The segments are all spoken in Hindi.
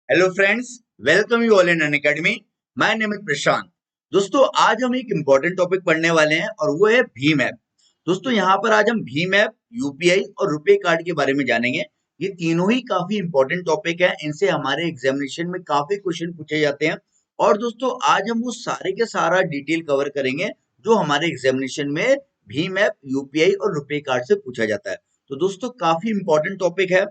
Hello friends, welcome you all in Unacademy. My name is Prashant. दोस्तों, आज हम एक इम्पोर्टेंट टॉपिक पढ़ने वाले हैं और वो है भीम ऐप। दोस्तों, यहाँ पर आज हम भीम ऐप, यूपीआई और रुपे कार्ड के बारे में जानेंगे। ये तीनों ही काफी इम्पोर्टेंट टॉपिक है, इनसे हमारे एग्जामिनेशन में काफी क्वेश्चन पूछे जाते हैं। और दोस्तों, आज हम वो सारे के सारा डिटेल कवर करेंगे जो हमारे एग्जामिनेशन में भीम ऐप, यूपीआई और रुपे कार्ड से पूछा जाता है। तो दोस्तों, काफी इम्पोर्टेंट टॉपिक है।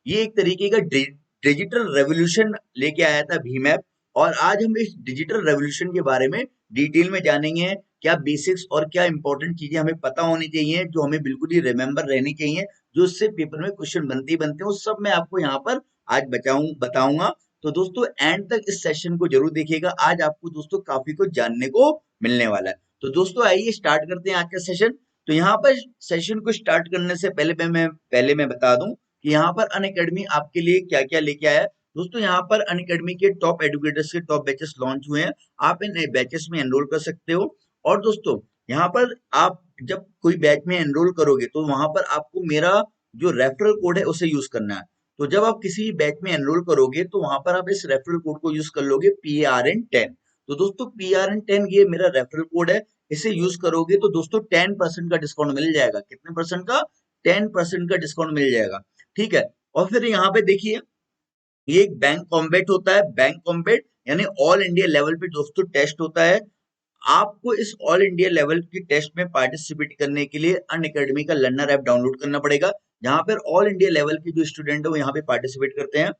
ये एक तरीके का डिजिटल रेवोल्यूशन लेके आया था भीम ऐप। और आज हम इस डिजिटल रेवोल्यूशन के बारे में डिटेल में जानेंगे। क्या बेसिक्स और क्या इंपॉर्टेंट चीजें हमें पता होनी चाहिए, जो हमें बिल्कुल ही रिमेम्बर रहनी चाहिए, जो इससे पेपर में क्वेश्चन बनते ही बनते हैं, वो सब मैं आपको यहाँ पर आज बताऊंगा। तो दोस्तों, एंड तक इस सेशन को जरूर देखिएगा। आज आपको दोस्तों काफी कुछ जानने को मिलने वाला है। तो दोस्तों, आइए स्टार्ट करते हैं आज का सेशन। तो यहाँ पर सेशन को स्टार्ट करने से पहले मैं बता दूं कि यहाँ पर अनअकैडमी आपके लिए क्या क्या लेके आया है। दोस्तों, यहाँ पर अनअकैडमी के टॉप एडुकेटर्स के टॉप बैचेस लॉन्च हुए हैं। आप इन बैचेस में एनरोल कर सकते हो। और दोस्तों, यहाँ पर आप जब कोई बैच में एनरोल करोगे तो वहां पर आपको मेरा जो रेफरल कोड है उसे यूज करना है। तो जब आप किसी बैच में एनरोल करोगे तो वहां पर आप इस रेफरल कोड को यूज कर लोगे, PRN10। तो दोस्तों, PRN10 ये मेरा रेफरल कोड है। इसे यूज करोगे तो दोस्तों 10% का डिस्काउंट मिल जाएगा। कितने परसेंट का? 10% का डिस्काउंट मिल जाएगा। ठीक है। और फिर यहाँ पे देखिए, ये एक बैंक कॉम्बेट होता है। बैंक कॉम्बेट यानी ऑल इंडिया लेवल पे दोस्तों टेस्ट होता है। आपको इस ऑल इंडिया लेवल की टेस्ट में पार्टिसिपेट करने के लिए अनअकैडमी का लर्नर ऐप डाउनलोड करना पड़ेगा, जहां पर ऑल इंडिया लेवल के जो स्टूडेंट है वो यहाँ पे पार्टिसिपेट करते हैं।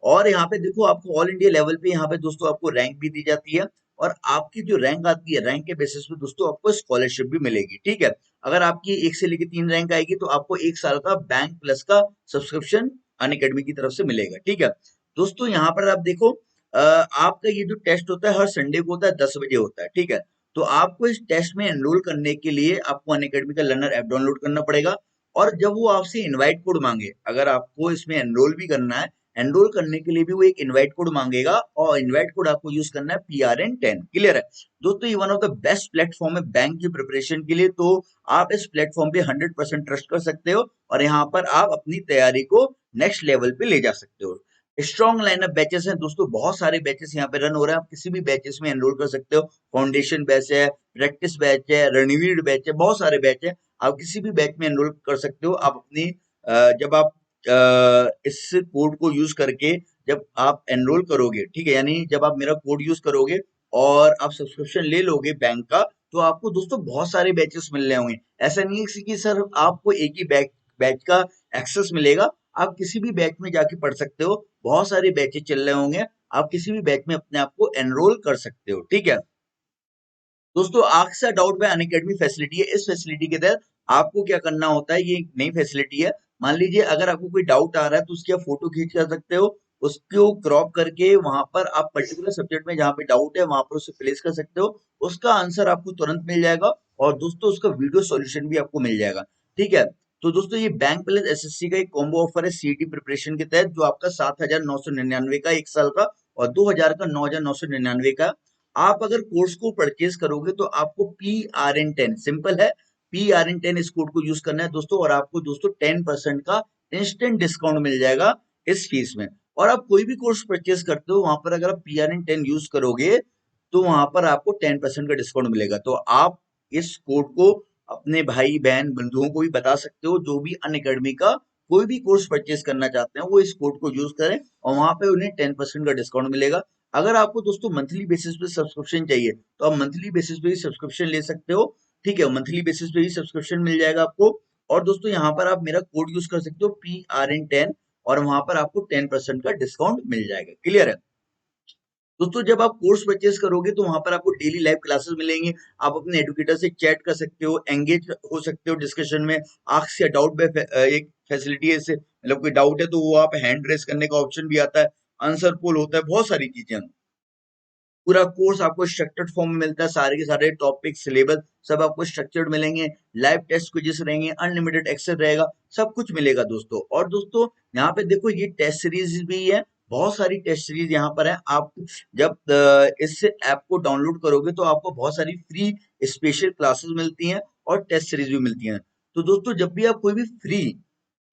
और यहाँ पे देखो, आपको ऑल इंडिया लेवल पे यहाँ पे दोस्तों आपको रैंक भी दी जाती है। और आपकी जो रैंक आती है, रैंक के बेसिस पे दोस्तों आपको स्कॉलरशिप भी मिलेगी। ठीक है। अगर आपकी 1 से लेकर 3 रैंक आएगी तो आपको 1 साल का बैंक प्लस का सब्सक्रिप्शन अनअकैडमी की तरफ से मिलेगा। ठीक है। दोस्तों, यहाँ पर आप देखो, आपका ये जो टेस्ट होता है हर संडे को होता है, 10 बजे होता है। ठीक है। तो आपको इस टेस्ट में एनरोल करने के लिए आपको अनअकैडमी का लर्नर ऐप डाउनलोड करना पड़ेगा। और जब वो आपसे इनवाइट कोड मांगे, अगर आपको इसमें एनरोल भी करना है, एनरोल करने के लिए भी वो एक इनवाइट कोड मांगेगा और इनवाइट कोड आपको यूज करना है PRN10। क्लियर है? दोस्तों, ये one of the best platform है बैंक की प्रिपरेशन के लिए। तो आप इस प्लेटफॉर्म पे 100% ट्रस्ट कर सकते हो और यहाँ पर आप अपनी तैयारी को नेक्स्ट लेवल पे ले जा सकते हो। स्ट्रॉन्ग लाइनअप बैचेस हैं दोस्तों, बहुत सारे बैचेस यहाँ पे रन हो रहे हैं। आप किसी भी बैचेस में एनरोल कर सकते हो। फाउंडेशन बैच है, प्रैक्टिस बैच है, रणवीर बैच है, बहुत सारे बैच है। आप किसी भी बैच में एनरोल कर सकते हो। आप अपनी जब आप इस कोड को यूज करके जब आप एनरोल करोगे, ठीक है, यानी जब आप मेरा कोड यूज करोगे और आप सब्सक्रिप्शन ले लोगे बैंक का, तो आपको दोस्तों बहुत सारे बैचेस मिल रहे होंगे। ऐसा नहीं है कि सर आपको एक ही बैच बैच का एक्सेस मिलेगा। आप किसी भी बैच में जाके पढ़ सकते हो। बहुत सारे बैचेस चल रहे होंगे। आप किसी भी बैच में अपने आप को एनरोल कर सकते हो। ठीक है। दोस्तों, ask doubt bye Unacademy facility है। इस फैसिलिटी के तहत आपको क्या करना होता है, ये एक नई फैसिलिटी है। मान लीजिए अगर आपको कोई डाउट आ रहा है तो उसकी आप फोटो खींच कर सकते हो। उसको क्रॉप करके वहां पर आप पर्टिकुलर सब्जेक्ट में जहां पे डाउट है वहां पर उसे प्लेस कर सकते हो। उसका आंसर आपको तुरंत मिल जाएगा और दोस्तों उसका वीडियो सॉल्यूशन भी आपको मिल जाएगा। ठीक है। तो दोस्तों, ये बैंक प्लस SSC का एक कॉम्बो ऑफर है CET प्रिपरेशन के तहत, जो आपका 7,999 का 1 साल का और 2,000 का 9,999 का। आप अगर कोर्स को परचेज करोगे तो आपको PRN10, सिंपल है, PRN10 इस कोड को यूज करना है दोस्तों, और आपको दोस्तों 10% का इंस्टेंट डिस्काउंट मिल जाएगा इस फीस में। और आप कोई भी कोर्स परचेज करते हो वहां पर अगर आप PRN10 यूज करोगे तो वहां पर आपको 10% का डिस्काउंट मिलेगा। तो आप इस कोड को अपने भाई बहन बंधुओं को भी बता सकते हो, जो भी अनअकैडमी का कोई भी कोर्स परचेज करना चाहते हैं वो इस कोड को यूज करें और वहां पे उन्हें 10% का डिस्काउंट मिलेगा। अगर आपको दोस्तों मंथली बेसिस पे सब्सक्रिप्शन चाहिए तो आप मंथली बेसिस पे ही सब्सक्रिप्शन ले सकते हो। ठीक है, मंथली बेसिस पे ही सब्सक्रिप्शन मिल जाएगा आपको। और दोस्तों, यहाँ पर आप मेरा कोड यूज कर सकते हो PRN10 और वहां पर आपको 10% का डिस्काउंट मिल जाएगा। क्लियर है? दोस्तों, जब आप कोर्स परचेज करोगे तो वहां पर आपको डेली लाइव क्लासेस मिलेंगे। आप अपने एडुकेटर से चैट कर सकते हो, एंगेज हो सकते हो डिस्कशन में। आस्क या डाउट बाय एक फैसिलिटी है इससे, मतलब कोई डाउट है तो वो आप हैंड रेस करने का ऑप्शन भी आता है। आंसर पोल होता है, बहुत सारी चीजें हैं। पूरा कोर्स आपको स्ट्रक्चर्ड फॉर्म में मिलता है। सारे के सारे टॉपिक सिलेबस सब आपको स्ट्रक्चर्ड मिलेंगे। लाइव टेस्ट क्विज़ेस रहेंगे, अनलिमिटेड एक्सेस रहेगा, सब कुछ मिलेगा दोस्तों। और दोस्तों, यहाँ पे देखो, ये टेस्ट सीरीज भी है। बहुत सारी टेस्ट सीरीज यहाँ पर है। आप जब इस ऐप को डाउनलोड करोगे तो आपको बहुत सारी फ्री स्पेशल क्लासेस मिलती हैं और टेस्ट सीरीज भी मिलती हैं। तो दोस्तों, जब भी आप कोई भी फ्री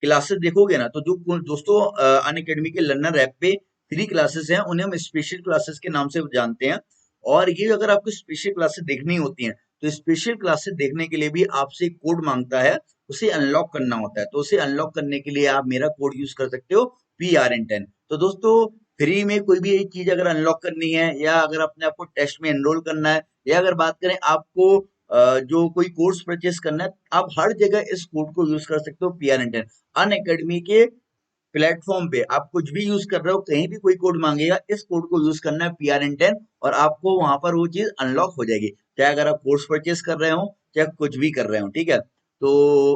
क्लासेस देखोगे ना, तो जो दोस्तों अनअकैडमी के लर्नर ऐप पे फ्री क्लासेस हैं उन्हें हम स्पेशल क्लासेस के नाम से जानते हैं। और ये अगर आपको स्पेशल क्लासेस देखनी होती हैं तो स्पेशल क्लासेस देखने के लिए भी आपसे एक कोड मांगता है, उसे अनलॉक करना होता है। तो उसे अनलॉक करने के लिए आप मेरा कोड यूज कर सकते हो PRN10। तो दोस्तों फ्री में कोई भी एक चीज अगर अनलॉक करनी है या अगर अपने आपको टेस्ट में एनरोल करना है या अगर बात करें आपको जो कोई कोर्स परचेस करना है, आप हर जगह इस कोड को यूज कर सकते हो PRN10। अन अकेडमी के प्लेटफॉर्म पे आप कुछ भी यूज कर रहे हो, कहीं भी कोई कोड मांगेगा, इस कोड को यूज करना है PRN10 और आपको वहां पर वो चीज अनलॉक हो जाएगी, चाहे अगर आप कोर्स परचेस कर रहे हो चाहे कुछ भी कर रहे हो, ठीक है। तो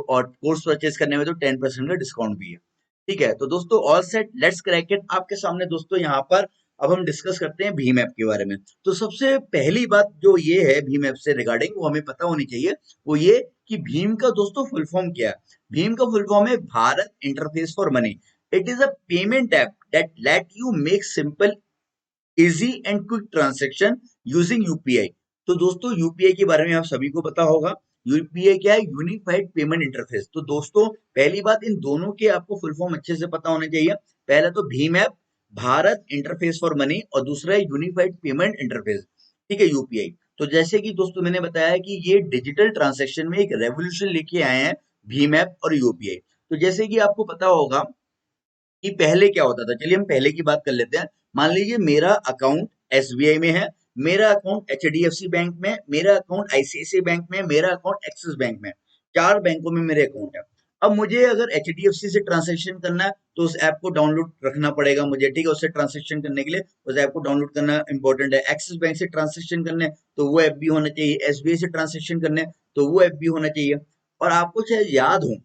और कोर्स परचेस करने में तो 10% का डिस्काउंट भी है, ठीक है। तो दोस्तों all set, let's crack it. आपके सामने दोस्तों यहाँ पर अब हम डिस्कस करते हैं भीम ऐप के बारे में। तो सबसे पहली बात जो ये है भीम ऐप से रिगार्डिंग वो हमें पता होनी चाहिए, वो ये कि भीम का दोस्तों फुल फॉर्म क्या है। भीम का फुल फॉर्म है Bharat interface for money. It is a payment app that let you make simple, easy and quick transaction using UPI। तो दोस्तों यूपीआई के बारे में आप सभी को पता होगा। यूपीआई क्या है? Unified payment interface. तो दोस्तों पहली बात, इन दोनों के आपको फुल फॉर्म अच्छे से पता होने चाहिए। पहला तो Bhim app, Bharat interface for money, और दूसरा है यूनिफाइड पेमेंट इंटरफेस, ठीक है, यूपीआई। तो जैसे कि दोस्तों मैंने बताया कि ये डिजिटल ट्रांजेक्शन में एक रेवोल्यूशन लेके आए हैं भीम ऐप और यूपीआई। तो जैसे कि आपको पता होगा कि पहले क्या होता था, चलिए हम पहले की बात कर लेते हैं। मान लीजिए मेरा अकाउंट एसबीआई में है, मेरा अकाउंट एचडीएफसी बैंक में, मेरा अकाउंट आईसीआईसीआई बैंक में, मेरा अकाउंट एक्सिस बैंक में, चार बैंकों में मेरे अकाउंट है। अब मुझे अगर एचडीएफसी से ट्रांजेक्शन करना है तो उस ऐप को डाउनलोड रखना पड़ेगा मुझे, ठीक है। उससे ट्रांजेक्शन करने के लिए उस ऐप को डाउनलोड करना इंपॉर्टेंट है। एक्सिस बैंक से ट्रांजेक्शन करने तो वो ऐप भी होना चाहिए, एसबीआई से ट्रांजेक्शन करने तो वो ऐप भी होना चाहिए। और आपको शायद याद हो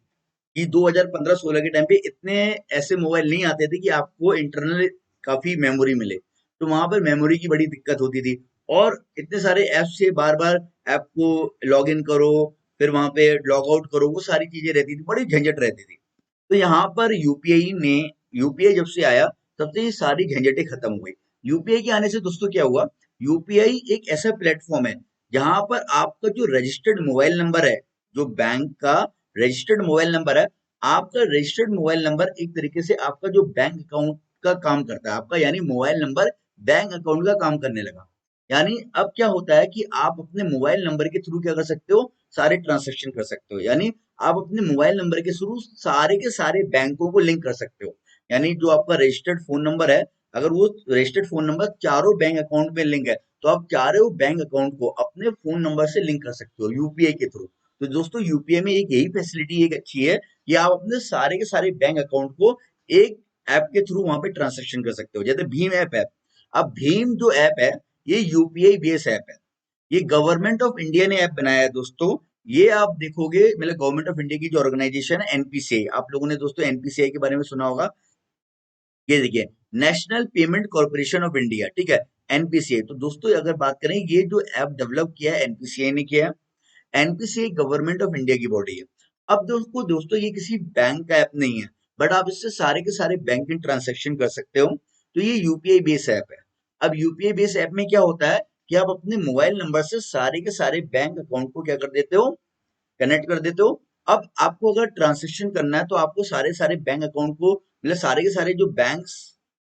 कि 2015-16 के टाइम पे इतने ऐसे मोबाइल नहीं आते थे कि आपको इंटरनल काफी मेमोरी मिले, तो वहां पर मेमोरी की बड़ी दिक्कत होती थी। और इतने सारे ऐप से बार बार ऐप को लॉग इन करो, फिर वहां पे लॉग आउट करो, वो सारी चीजें रहती थी, बड़ी झंझट रहती थी। तो यहाँ पर यूपीआई जब से आया तब से ये सारी झंझटें खत्म हो गई। यूपीआई के आने से दोस्तों क्या हुआ, यूपीआई एक ऐसा प्लेटफॉर्म है जहां पर आपका जो रजिस्टर्ड मोबाइल नंबर है, जो बैंक का रजिस्टर्ड मोबाइल नंबर है, आपका रजिस्टर्ड मोबाइल नंबर एक तरीके से आपका जो बैंक अकाउंट का काम करता है, आपका यानी मोबाइल नंबर बैंक अकाउंट का काम करने लगा। यानी अब क्या होता है कि आप अपने मोबाइल नंबर के थ्रू क्या कर सकते हो, सारे ट्रांजेक्शन कर सकते हो। यानी आप अपने मोबाइल नंबर के थ्रू सारे के सारे बैंकों को लिंक कर सकते हो। यानी जो आपका रजिस्टर्ड फोन नंबर है, अगर वो रजिस्टर्ड फोन नंबर चारों बैंक अकाउंट में लिंक है तो आप चारों बैंक अकाउंट को अपने फोन नंबर से लिंक कर सकते हो यूपीआई के थ्रू। तो दोस्तों यूपीआई में एक यही फैसिलिटी एक अच्छी है कि आप अपने सारे के सारे बैंक अकाउंट को एक ऐप के थ्रू वहां पे ट्रांजेक्शन कर सकते हो, जैसे भीम ऐप है। अब भीम जो ऐप है ये यूपीआई बेस ऐप है। ये गवर्नमेंट ऑफ इंडिया ने ऐप बनाया है दोस्तों। ये आप देखोगे, मतलब गवर्नमेंट ऑफ इंडिया की जो ऑर्गेनाइजेशन है एनपीसीआई, आप लोगों ने दोस्तों एनपीसीआई के बारे में सुना होगा। ये देखिए, national payment corporation of India, ठीक है, एनपीसीआई। तो दोस्तों अगर बात करें, ये जो ऐप डेवलप किया है एनपीसीआई ने किया है। एनपीसीआई गवर्नमेंट ऑफ इंडिया की बॉडी है। अब दोस्तों ये किसी बैंक का ऐप नहीं है, बट आप इससे सारे के सारे बैंकिंग ट्रांजैक्शन कर सकते हो। तो ये यूपीआई बेस ऐप है। अब यूपीआई बेस ऐप में क्या होता है कि आप अपने मोबाइल नंबर से सारे के सारे बैंक अकाउंट को क्या कर देते हो, कनेक्ट कर देते हो। अब आपको अगर ट्रांजेक्शन करना है तो आपको सारे सारे बैंक अकाउंट को, मतलब सारे के सारे जो बैंक्स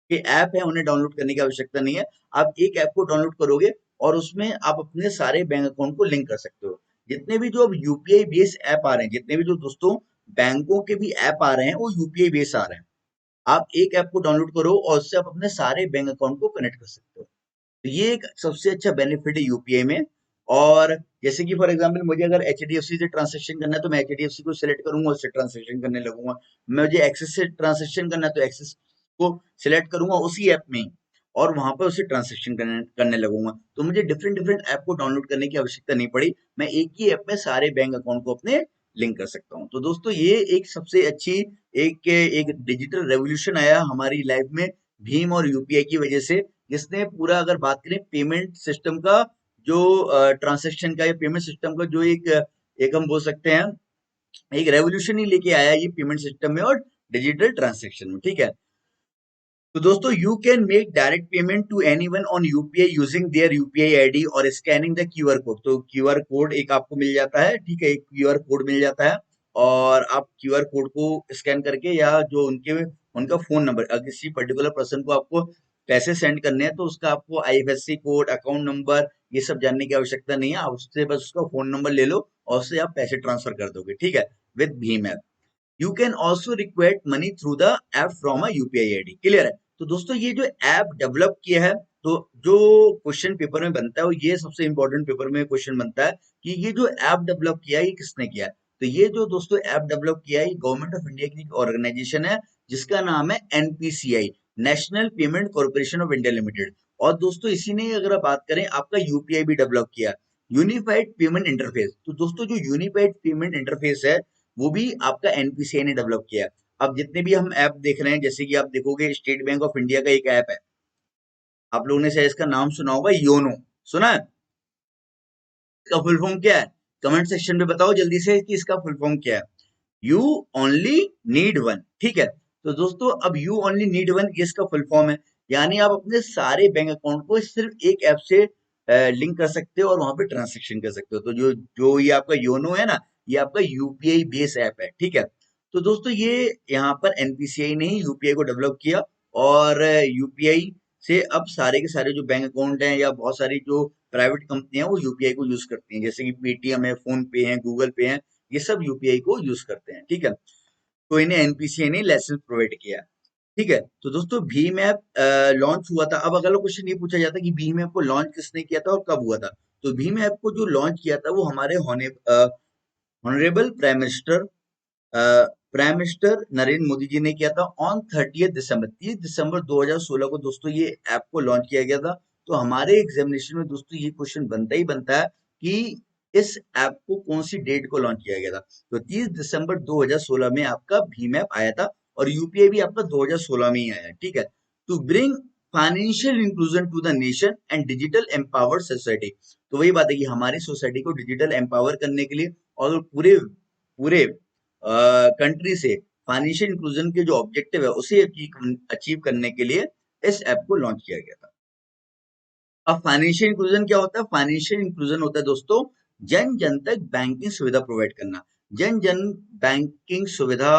के ऐप है उन्हें डाउनलोड करने की आवश्यकता नहीं है। आप एक ऐप को डाउनलोड करोगे और उसमें आप अपने सारे बैंक अकाउंट को लिंक कर सकते हो। जितने भी जो अब यूपीआई बेस्ड ऐप आ रहे हैं, जितने भी जो दोस्तों बैंकों के भी ऐप आ रहे हैं वो यूपीआई बेस्ड आ रहे हैं। आप एक ऐप को डाउनलोड करो और उससे आप अपने सारे बैंक अकाउंट को कनेक्ट कर सकते हो। तो ये एक सबसे अच्छा बेनिफिट है यूपीआई में। और जैसे कि फॉर एग्जांपल मुझे अगर एचडीएफसी से ट्रांजेक्शन करना है तो मैं एचडीएफसी को सिलेक्ट करूंगा, उससे ट्रांजेक्शन करने लगूंगा। मुझे एक्सेस से ट्रांजेक्शन करना है तो एक्सेस को सिलेक्ट करूंगा उसी ऐप में ही, और वहां पर उसे ट्रांजेक्शन करने लगूंगा। तो मुझे डिफरेंट डिफरेंट ऐप को डाउनलोड करने की आवश्यकता नहीं पड़ी, मैं एक ही ऐप में सारे बैंक अकाउंट को अपने लिंक कर सकता हूँ। तो दोस्तों ये एक सबसे अच्छी एक एक डिजिटल रेवोल्यूशन आया हमारी लाइफ में भीम और यूपीआई की वजह से, जिसने पूरा अगर बात करें पेमेंट सिस्टम का, जो ट्रांसैक्शन का या पेमेंट सिस्टम का जो एक एक हम बोल सकते हैं एक रेवोल्यूशन ही लेके आया ये पेमेंट सिस्टम में और डिजिटल ट्रांसैक्शन में, ठीक है। तो दोस्तों you can make direct payment to anyone on UPI using their UPI ID और स्कैनिंग द क्यूआर कोड। तो क्यूआर कोड एक आपको मिल जाता है, ठीक है, एक क्यूआर कोड मिल जाता है, और आप क्यूआर कोड को स्कैन करके या जो उनके उनका फोन नंबर, अगर किसी पर्टिकुलर पर्सन को आपको पैसे सेंड करने हैं तो उसका आपको आईएफएससी कोड, अकाउंट नंबर ये सब जानने की आवश्यकता नहीं है। आप उससे बस उसका फोन नंबर ले लो और उससे आप पैसे ट्रांसफर कर दोगे, ठीक है, with Bhim app. You can also request money through the app from a UPI ID. Clear है? तो दोस्तों ये जो ऐप डेवलप किया है, तो जो क्वेश्चन पेपर में बनता है वो ये सबसे इंपॉर्टेंट पेपर में क्वेश्चन बनता है कि ये जो ऐप डेवलप किया है ये किसने किया है। तो ये जो दोस्तों ऐप डेवलप किया है ये गवर्नमेंट ऑफ इंडिया की एक ऑर्गेनाइजेशन है जिसका नाम है NPCI, national payment corporation of India limited. और दोस्तों इसी ने अगर आप बात करें आपका यूपीआई भी डेवलप किया, यूनिफाइड पेमेंट इंटरफेस। तो दोस्तों जो यूनिफाइड पेमेंट इंटरफेस है वो भी आपका एनपीसीआई ने डेवलप किया है। अब जितने भी हम ऐप देख रहे हैं, जैसे कि आप देखोगे स्टेट बैंक ऑफ इंडिया का एक ऐप है, आप लोगों ने शायद इसका नाम सुना होगा, योनो। सुना है? इसका फुल फॉर्म क्या है? कमेंट सेक्शन में बताओ जल्दी से कि इसका फुल फॉर्म क्या है। यू ओनली नीड वन, ठीक है। तो दोस्तों अब यू ओनली नीड वन ये इसका फुल फॉर्म है, यानी आप अपने सारे बैंक अकाउंट को सिर्फ एक ऐप से लिंक कर सकते हो और वहां पे ट्रांजेक्शन कर सकते हो। तो जो जो ये आपका योनो है ना, ये आपका यूपीआई बेस ऐप है, ठीक है। तो दोस्तों ये यहाँ पर एनपीसीआई ने ही यूपीआई को डेवलप किया और यूपीआई से अब सारे के सारे जो बैंक अकाउंट हैं या बहुत सारी जो प्राइवेट कंपनियां हैं वो यूपीआई को यूज करती हैं, जैसे कि पेटीएम है, फोन पे है, गूगल पे है, ये सब यूपीआई को यूज करते हैं, ठीक है। तो इन्हें एनपीसीआई ने लाइसेंस प्रोवाइड किया, ठीक है। तो दोस्तों भीम ऐप लॉन्च हुआ था। अब अगला क्वेश्चन ये पूछा जाता है कि भीम ऐप को लॉन्च किसने किया था और कब हुआ था। तो भीम ऐप को जो लॉन्च किया था वो हमारे honourable prime minister Narendra Modi ji ने किया था ऑन 30 दिसंबर, 30 दिसंबर 2016 को दोस्तों ये ऐप को लॉन्च किया गया था। तो हमारे एग्जामिनेशन में दोस्तों ये क्वेश्चन बनता ही बनता है कि इस ऐप को कौन सी डेट को लॉन्च किया गया था। तो 30 दिसंबर 2016 में आपका भीम ऐप आया था और यूपीआई भी आपका 2016 में ही आया है, ठीक है। To bring financial inclusion to the nation and digital empowered society. तो वही बात है कि हमारी सोसाइटी को डिजिटल एम्पावर करने के लिए और पूरे पूरे कंट्री से फाइनेंशियल इंक्लूजन के जो ऑब्जेक्टिव है उसे अचीव करने के लिए इस ऐप को लॉन्च किया गया था। अब फाइनेंशियल इंक्लूजन क्या होता है? फाइनेंशियल इंक्लूजन होता है दोस्तों जन जन तक बैंकिंग सुविधा प्रोवाइड करना। जन जन बैंकिंग सुविधा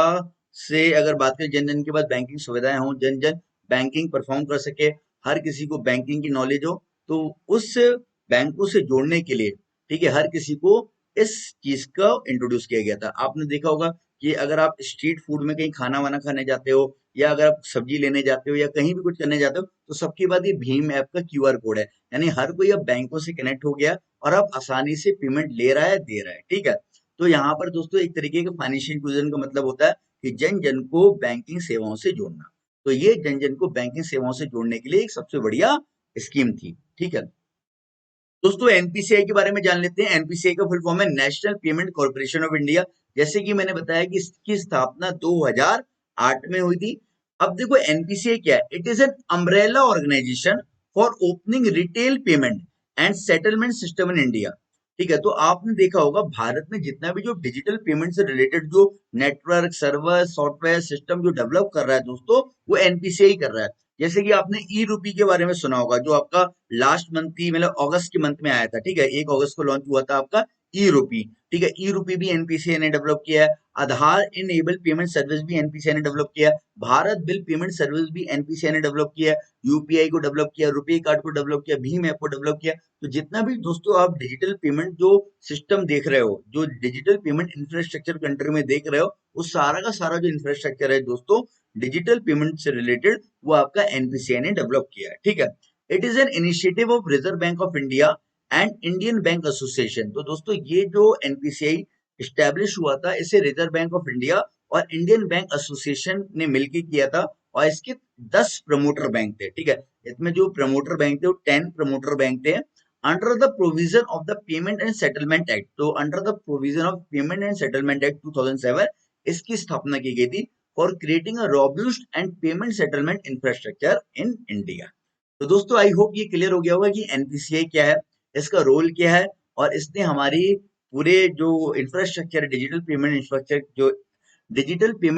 से अगर बात करें, जन जन के पास बैंकिंग सुविधाएं हों, जन जन बैंकिंग परफॉर्म कर सके, हर किसी को बैंकिंग की नॉलेज हो, तो उस बैंकों से जोड़ने के लिए, ठीक है, हर किसी को इस चीज का इंट्रोड्यूस किया गया था। आपने देखा होगा कि अगर आप स्ट्रीट फूड में कहीं खाना वाना खाने जाते हो या अगर आप सब्जी लेने जाते हो या कहीं भी कुछ करने जाते हो तो सबके बाद ये भीम ऐप का क्यूआर कोड है, यानी हर कोई अब बैंकों से कनेक्ट हो गया और अब आसानी से पेमेंट ले रहा है, दे रहा है, ठीक है। तो यहाँ पर दोस्तों एक तरीके का फाइनेंशियल इंक्लूजन का मतलब होता है कि जन जन को बैंकिंग सेवाओं से जोड़ना। तो ये जन जन को बैंकिंग सेवाओं से जोड़ने के लिए एक सबसे बढ़िया स्कीम थी, ठीक है। दोस्तों एनपीसीआई के बारे में जान लेते हैं। एनपीसीआई का फुल फॉर्म है national payment corporation of India. जैसे कि मैंने बताया कि इसकी स्थापना 2008 में हुई थी। अब देखो एनपीसीआई क्या है? It is an umbrella organisation for opening retail payment and settlement system in India, ठीक है। तो आपने देखा होगा भारत में जितना भी जो डिजिटल पेमेंट से रिलेटेड जो नेटवर्क, सर्वर, सॉफ्टवेयर सिस्टम जो डेवलप कर रहा है दोस्तों, वो एनपीसीआई कर रहा है। जैसे कि आपने ई रूपी के बारे में सुना होगा, जो आपका लास्ट मंथ ही मतलब अगस्त के मंथ में आया था, ठीक है, 1 अगस्त को लॉन्च हुआ था आपका ई रूपी, ठीक है। ई रूपी भी एनपीसीआई ने डेवलप किया है। आधार इनेबल पेमेंट सर्विस भी एनपीसीआई ने डेवलप किया है। भारत बिल पेमेंट सर्विस भी एनपीसीआई ने डेवलप किया है। यूपीआई को डेवलप किया, रुपए कार्ड को डेवलप किया, भीम ऐप को डेवलप किया। तो जितना भी दोस्तों आप डिजिटल पेमेंट जो सिस्टम देख रहे हो, जो डिजिटल पेमेंट इंफ्रास्ट्रक्चर कंट्री में देख रहे हो, वो सारा का सारा जो इंफ्रास्ट्रक्चर है दोस्तों डिजिटल पेमेंट से रिलेटेड, वो आपका एनपीसीआई ने डेवलप किया है, ठीक है। It is an initiative of reserve Bank of India and Indian bank association. तो दोस्तों ये जो एनपीसीआई स्टैब्लिश हुआ था, इसे रिजर्व बैंक ऑफ इंडिया और इंडियन बैंक एसोसिएशन ने मिलकर किया था और इसके 10 प्रमोटर बैंक थे, ठीक है। इसमें जो प्रमोटर बैंक थे वो 10 प्रमोटर बैंक थे। Under the provision of the payment and settlement act, तो under the provision of payment and settlement act 2007 इसकी स्थापना की गई थी for creating a robust and payment settlement infrastructure in India. तो दोस्तों आई होप ये क्लियर हो गया होगा कि एनपीसीआई क्या है, इसका रोल क्या है और इसने हमारी पूरे जो इंफ्रास्ट्रक्चर, डिजिटल पेमेंट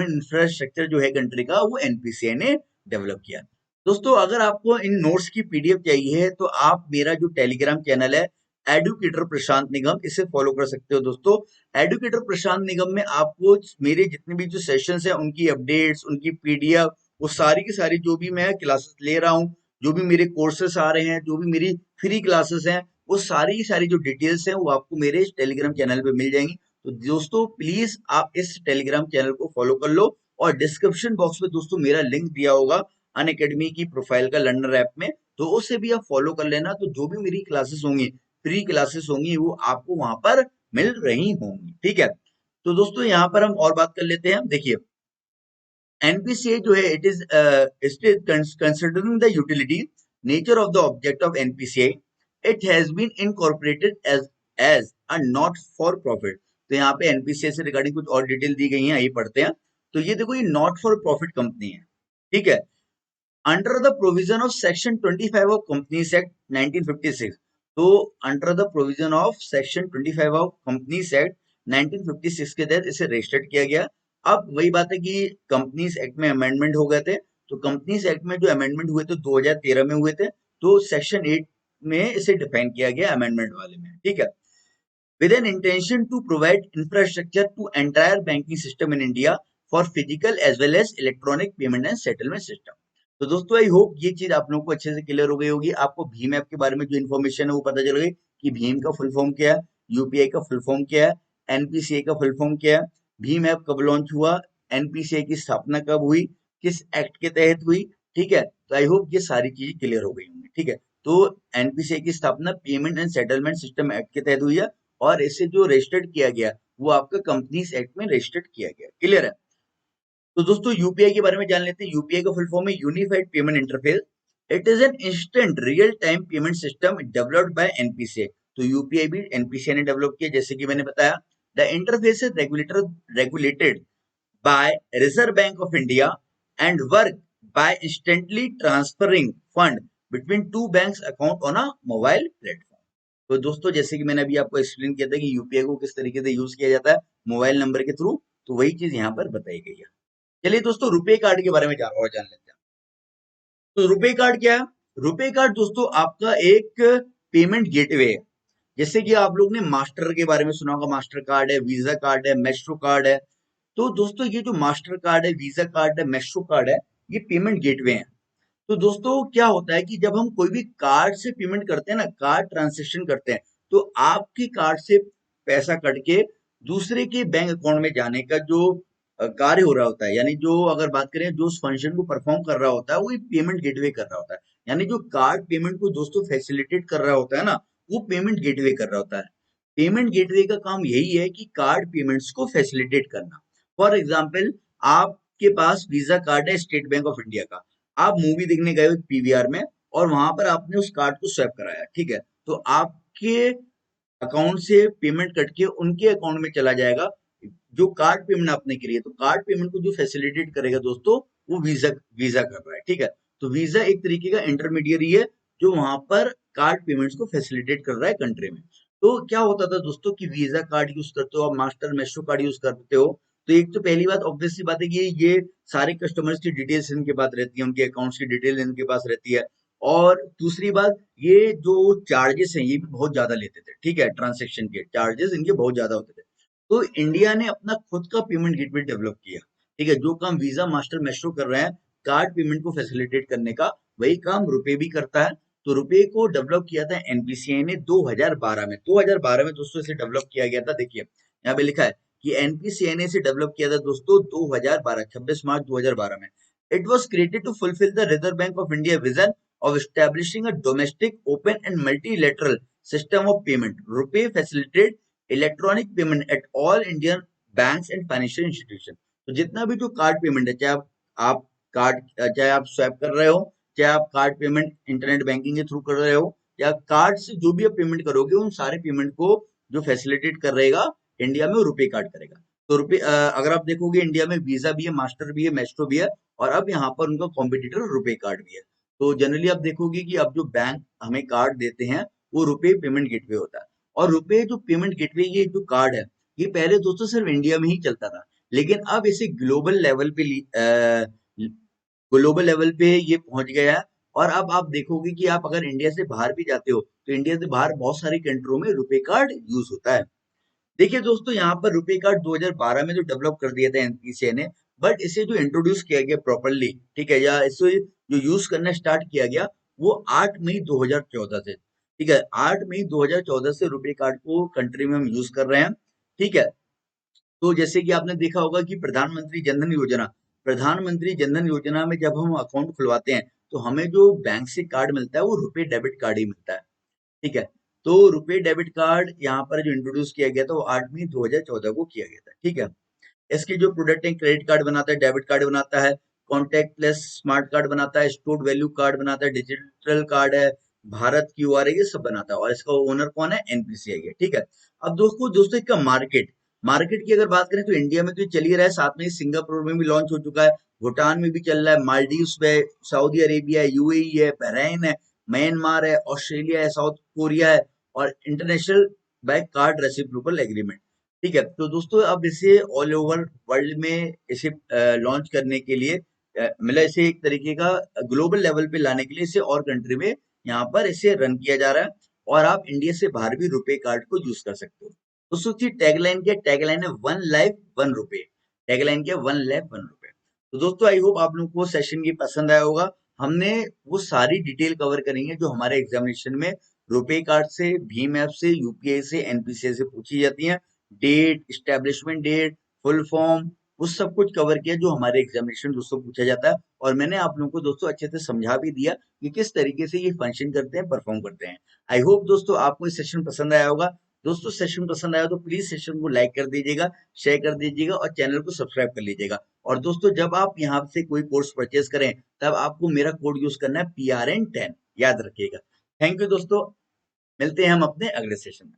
इंफ्रास्ट्रक्चर जो है कंट्री का, वो एनपीसीआई ने डेवलप किया। दोस्तों अगर आपको इन नोट्स की पीडीएफ चाहिए है तो आप मेरा जो टेलीग्राम चैनल है एडुकेटर प्रशांत निगम, इसे फॉलो कर सकते हो दोस्तों। एडुकेटर प्रशांत निगम में आपको मेरे जितने भी जो सेशंस है उनकी अपडेट्स, उनकी पीडीएफ, वो सारी की सारी जो भी मैं क्लासेस ले रहा हूँ, जो भी मेरे कोर्सेस आ रहे हैं, जो भी मेरी फ्री क्लासेस हैं, वो सारी सारी जो डिटेल्स हैं वो आपको मेरे टेलीग्राम चैनल पे मिल जाएंगी। तो दोस्तों प्लीज आप इस टेलीग्राम चैनल को फॉलो कर लो, और डिस्क्रिप्शन बॉक्स में दोस्तों मेरा लिंक दिया होगा अन अकेडमी की प्रोफाइल का लर्नर ऐप में, तो उसे भी आप फॉलो कर लेना। तो जो भी मेरी क्लासेस होंगी, फ्री क्लासेस होंगी, वो आपको वहां पर मिल रही होंगी, ठीक है। तो दोस्तों यहाँ पर हम और बात कर लेते हैं। देखिए एनपीसीए जो है, it is considering the utility nature of the object of NPCA, it has been incorporated as a not for profit. तो यहाँ पे एनपीसीए से रिगार्डिंग कुछ और डिटेल दी गई है, आइए पढ़ते हैं। तो ये देखो, ये नॉट फॉर प्रॉफिट कंपनी है, ठीक है। Under the provision of section 25 of companies act 1956, तो under the provision of section 25 of companies act 1956 के तहत इसे रजिस्टर्ड किया गया। अब वही बात है कि कंपनीज एक्ट में अमेंडमेंट हो गए थे, तो कंपनीज एक्ट में जो अमेंडमेंट हुए थे 2013 में हुए थे, तो सेक्शन 8 में इसे डिफाइन किया गया अमेंडमेंट वाले में, ठीक है। with an intention to provide infrastructure to entire banking system in India for physical as well as electronic payment and settlement system। तो दोस्तों आई होप ये चीज आप लोगों को अच्छे से क्लियर हो गई होगी। आपको भीम ऐप के बारे में जो इन्फॉर्मेशन है वो पता चल गई कि भीम का फुल फॉर्म क्या है, यूपीआई का फुल फॉर्म क्या है, एनपीसीए का फुल फॉर्म क्या है, भीम ऐप कब लॉन्च हुआ, एनपीसीए की स्थापना कब हुई, किस एक्ट के तहत हुई, ठीक है। तो आई होप ये सारी चीजें क्लियर हो गई होंगी, ठीक है। तो एनपीसीए की स्थापना payment and settlement system act के तहत हुई है, और इसे जो रजिस्टर्ड किया गया वो आपका कंपनीज एक्ट में रजिस्टर्ड किया गया, क्लियर है। तो दोस्तों यूपीआई के बारे में जान लेते हैं। यूपीआई का फुल फॉर्म है unified payment interface. It is an instant real time payment system developed by NPCA. तो यूपीआई भी एनपीसीए ने डेवलप किया, जैसे कि मैंने बताया। The interface is regulated by reserve Bank of India and work by instantly transferring fund between two banks account on a mobile platform. तो दोस्तों जैसे कि मैंने अभी आपको एक्सप्लेन किया था कि यूपीआई को किस तरीके से यूज किया जाता है मोबाइल नंबर के थ्रू, तो वही चीज यहाँ पर बताई गई है। चलिए दोस्तों रुपए कार्ड के बारे में जान लेते हैं। तो रुपए कार्ड क्या है? रुपए कार्ड दोस्तों आपका एक पेमेंट गेटवे है। जैसे कि आप लोग ने मास्टर के बारे में सुना होगा, मास्टर कार्ड है, वीजा कार्ड है, मेस्ट्रो कार्ड है। तो दोस्तों ये जो मास्टर कार्ड है, वीजा कार्ड है, मेस्ट्रो कार्ड है, ये पेमेंट गेटवे है। तो दोस्तों क्या होता है कि जब हम कोई भी कार्ड से पेमेंट करते हैं ना, कार्ड ट्रांजेक्शन करते हैं, तो आपके कार्ड से पैसा कट के दूसरे के बैंक अकाउंट में जाने का जो कार्य हो रहा होता है, यानी जो अगर बात करें जो उस फंक्शन को परफॉर्म कर रहा होता है, वो पेमेंट गेटवे कर रहा होता है। यानी जो कार्ड पेमेंट को दोस्तों फैसिलिटेट कर रहा होता है ना, वो पेमेंट गेटवे कर रहा होता है। पेमेंट गेटवे का काम यही है कि कार्ड पेमेंट्स को फैसिलिटेट करना। फॉर एग्जाम्पल, आपके पास वीजा कार्ड है स्टेट बैंक ऑफ इंडिया का, आप मूवी देखने गए हो पीवीआर में, और वहां पर आपने उस कार्ड को स्वैप कराया, ठीक है। तो आपके अकाउंट से पेमेंट कट के उनके अकाउंट में चला जाएगा जो कार्ड पेमेंट आपने करी है। तो कार्ड पेमेंट को जो फैसिलिटेट करेगा दोस्तों, वो वीजा वीजा कर रहा है, ठीक है। तो वीजा एक तरीके का इंटरमीडियरी है जो वहां पर कार्ड पेमेंट्स को फैसिलिटेट कर रहा है कंट्री में। तो क्या होता था दोस्तों कि वीजा कार्ड यूज करते हो, आप मास्टर मेस्ट्रो कार्ड यूज करते हो, तो एक तो पहली बात ऑब्वियस सी बात है कि ये सारे कस्टमर्स की डिटेल्स इनके पास रहती है, उनके अकाउंट्स की डिटेल इनके पास रहती है। और दूसरी बात, ये जो चार्जेस हैं ये भी बहुत ज्यादा लेते थे, ठीक है। ट्रांजेक्शन के चार्जेस इनके बहुत ज्यादा होते थे। तो इंडिया ने अपना खुद का पेमेंट गेटवे डेवलप किया, ठीक है। जो काम वीजा मास्टर मेस्ट्रो कर रहे हैं कार्ड पेमेंट को फैसिलिटेट करने का, वही काम रुपए भी करता है। तो रुपए को डेवलप किया था एनपीसीआई ने 2012 में। 2012 में दोस्तों इसे डेवलप किया गया था। देखिए यहाँ पे लिखा है कि एनपीसीआई ने इसे डेवलप किया था दोस्तों 2012, 26 मार्च 2012 में। It was created to fulfil the Reserve Bank of India vision of establishing a domestic, open and multilateral system of payment. RuPay facilitate electronic payment at all Indian banks and financial institution. तो जितना भी जो कार्ड पेमेंट है, आप कार्ड चाहे आप स्वैप कर रहे हो, चाहे आप कार्ड पेमेंट इंटरनेट बैंकिंग के थ्रू कर रहे हो, या कार्ड से जो भी आप पेमेंट करोगे, उन सारे पेमेंट को जो फैसिलिटेट कर रहेगा इंडिया में, वो रुपए कार्ड करेगा। तो रुपए अगर आप देखोगे इंडिया में वीजा भी है, मास्टर भी है, मेस्ट्रो भी है, और अब यहाँ पर उनका कॉम्पिटिटर रुपए कार्ड भी है। तो जनरली आप देखोगे कि अब जो बैंक हमें कार्ड देते हैं वो रुपए पेमेंट गेटवे होता है। और रुपए जो पेमेंट गेटवे, ये जो कार्ड है, ये पहले दोस्तों सिर्फ इंडिया में ही चलता था, लेकिन अब इसे ग्लोबल लेवल पे ये पहुंच गया है। और अब आप देखोगे कि आप अगर इंडिया से बाहर भी जाते हो, तो इंडिया से बाहर बहुत सारी कंट्रियों में रुपए कार्ड यूज होता है। देखिए दोस्तों यहाँ पर रुपए कार्ड 2012 में जो डेवलप कर दिया था एनपीसीए ने, बट इसे जो इंट्रोड्यूस किया गया प्रॉपरली, ठीक है, या इसे जो यूज करना स्टार्ट किया गया, वो 8 मई 2014 से, ठीक है, 8 मई 2014 से रुपे कार्ड को कंट्री में हम यूज कर रहे हैं, ठीक है। तो जैसे कि आपने देखा होगा कि प्रधानमंत्री जनधन योजना में जब हम अकाउंट खुलवाते हैं तो हमें जो बैंक से कार्ड मिलता है वो रुपे डेबिट कार्ड ही मिलता है, ठीक है। तो रुपे डेबिट कार्ड यहाँ पर जो इंट्रोड्यूस किया गया था वो 8 मई 2014 को किया गया था, ठीक है। इसके जो प्रोडक्ट है, क्रेडिट कार्ड बनाता है, डेबिट कार्ड बनाता है, कॉन्टेक्टलेस स्मार्ट कार्ड बनाता है, स्टोर्ड वैल्यू कार्ड बनाता है, डिजिटल कार्ड है, भारत क्यूआर है, ये सब बनाता है और इसका ओनर कौन है, एनपीसीआई है, ठीक है। अब दोस्तों इसका मार्केट मार्केट की अगर बात करें तो इंडिया में तो ये चल ही रहा है, साथ में ही सिंगापुर में भी लॉन्च हो चुका है, भूटान में भी चल रहा है, मालदीव्स में, सऊदी अरेबिया है, यूएई है, बहरीन है, म्यांमार है, ऑस्ट्रेलिया है, साउथ कोरिया है और international by card reciprocal agreement, ठीक है। तो दोस्तों अब इसे ऑल ओवर वर्ल्ड में इसे लॉन्च करने के लिए मतलब इसे एक तरीके का ग्लोबल लेवल पे लाने के लिए इसे और कंट्री में यहाँ पर इसे रन किया जा रहा है और आप इंडिया से बाहर भी रुपए कार्ड को यूज कर सकते हो। दोस्तों की टैगलाइन है वन लाइफ वन रुपए, टैगलाइन क्या, वन लाइफ वन रुपए। तो दोस्तों आई होप आप लोगों को सेशन की पसंद आया होगा। हमने वो सारी डिटेल कवर करेंगे जो हमारे एग्जामिनेशन में रुपे कार्ड से, भीम ऐप से, यूपीआई से, एनपीसीआई से पूछी जाती है। Date, establishment date, full form, वो सब कुछ कवर किया जो हमारे एग्जामिनेशन दोस्तों पूछा जाता है और मैंने आप लोगों को दोस्तों अच्छे से समझा भी दिया कि किस तरीके से ये फंक्शन करते हैं, परफॉर्म करते हैं। आई होप दोस्तों आपको ये सेशन पसंद आया होगा। दोस्तों सेशन पसंद आया तो प्लीज सेशन को लाइक कर दीजिएगा, शेयर कर दीजिएगा और चैनल को सब्सक्राइब कर लीजिएगा। और दोस्तों जब आप यहाँ से कोई कोर्स परचेज करें तब आपको मेरा कोड यूज करना है PRN10, याद रखिएगा। थैंक यू दोस्तों, मिलते हैं हम अपने अगले सेशन में।